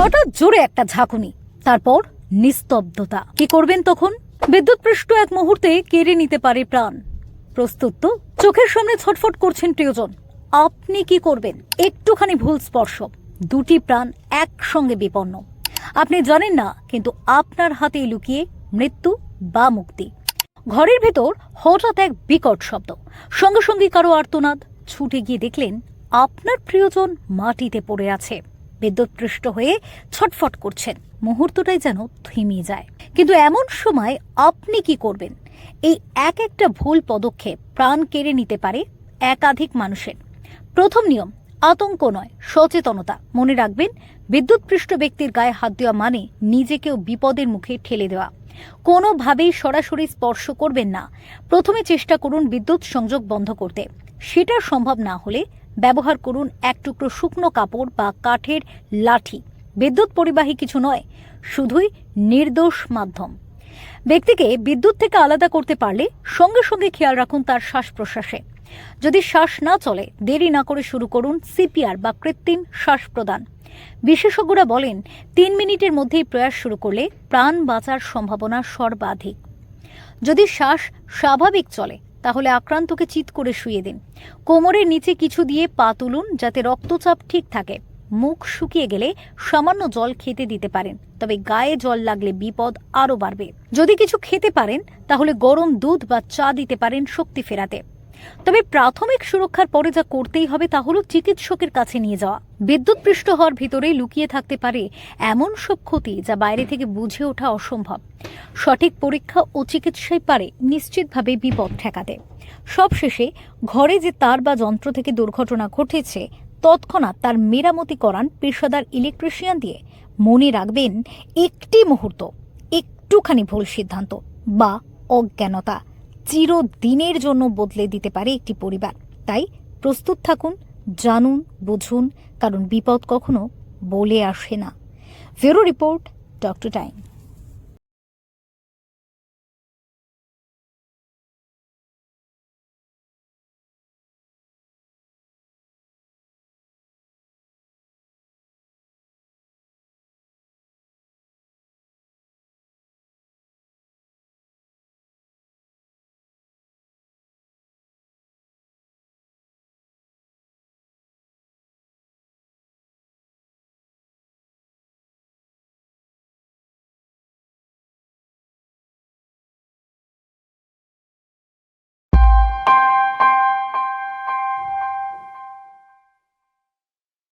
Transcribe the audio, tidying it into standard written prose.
হঠাৎ জোরে একটা ঝাঁকুনি, তারপর নিস্তব্ধতা। কি করবেন তখন? বিদ্যুৎপৃষ্ট এক মুহূর্তে কেড়ে নিতে পারে প্রাণ। প্রস্তুত তো? চোখের সামনে ছটফট করছেন প্রিয়জন, আপনি কি করবেন? একটুখানি ভুল স্পর্শ, দুটি প্রাণ একসঙ্গে বিপন্ন। আপনি জানেন না, কিন্তু আপনার হাতে লুকিয়ে মৃত্যু বা মুক্তি। ঘরের ভেতর হঠাৎ এক বিকট শব্দ, সঙ্গে সঙ্গে কারো আর্তনাদ। ছুটে গিয়ে দেখলেন আপনার প্রিয়জন মাটিতে পড়ে আছে, বিদ্যুৎপৃষ্ট হয়ে ছটফট করছেন। মুহূর্তটাই যেন থেমে যায়। কিন্তু এমন সময় আপনি কি করবেন? এই একটা ভুল পদক্ষেপ প্রাণ কেড়ে নিতে পারে একাধিক মানুষের। প্রথম নিয়ম, আতঙ্ক নয়, সচেতনতা। মনে রাখবেন, বিদ্যুৎপৃষ্ট ব্যক্তির গায়ে হাত দেওয়া মানে নিজেকেও বিপদের মুখে ঠেলে দেওয়া। কোনোভাবেই সরাসরি স্পর্শ করবেন না। প্রথমে চেষ্টা করুন বিদ্যুৎ সংযোগ বন্ধ করতে। সেটা সম্ভব না হলে ব্যবহার করুন এক টুকরো শুকনো কাপড় বা কাঠের লাঠি। বিদ্যুৎ পরিবাহী কিছু নয়, শুধুই নির্দোষ মাধ্যম। ব্যক্তিকে বিদ্যুৎ থেকে আলাদা করতে পারলে সঙ্গে সঙ্গে খেয়াল রাখুন তার শ্বাস প্রশ্বাসে। যদি শ্বাস না চলে, দেরি না করে শুরু করুন সিপিআর বা কৃত্রিম শ্বাস প্রদান। বিশেষজ্ঞরা বলেন 3 মিনিটের মধ্যেই প্রয়াস শুরু করলে প্রাণ বাঁচার সম্ভাবনা সর্বাধিক। যদি শ্বাস স্বাভাবিক চলে, তাহলে আক্রান্তকে চিৎ করে শুইয়ে দিন। কোমরের নিচে কিছু দিয়ে পা তুলুন যাতে রক্তচাপ ঠিক থাকে। মুখ শুকিয়ে গেলে সামান্য জল খেতে দিতে পারেন, তবে গায়ে জল লাগলে বিপদ আরও বাড়বে। যদি কিছু খেতে পারেন, তাহলে গরম দুধ বা চা দিতে পারেন শক্তি ফেরাতে। তবে প্রাথমিক সুরক্ষার পরে যা করতেই হবে তা হলো চিকিৎসকের কাছে নিয়ে যাওয়া। বিদ্যুৎপৃষ্ট হওয়ার ভিতরে লুকিয়ে থাকতে পারে এমন সব ক্ষতি যা বাইরে থেকে বুঝে ওঠা অসম্ভব। সঠিক পরীক্ষা ও চিকিৎসাই পারে নিশ্চিতভাবে বিপদ ঠেকাতে। সবশেষে, ঘরে যে তার বা যন্ত্র থেকে দুর্ঘটনা ঘটেছে, তৎক্ষণাৎ তার মেরামতি করান পেশাদার ইলেকট্রিশিয়ান দিয়ে। মনে রাখবেন, একটি মুহূর্ত, একটুখানি ভুল সিদ্ধান্ত বা অজ্ঞানতা চিরদিনের জন্য বদলে দিতে পারে একটি পরিবার। তাই প্রস্তুত থাকুন, জানুন, বুঝুন, কারণ বিপদ কখনো বলে আসে না। Bureau report, doctor Times.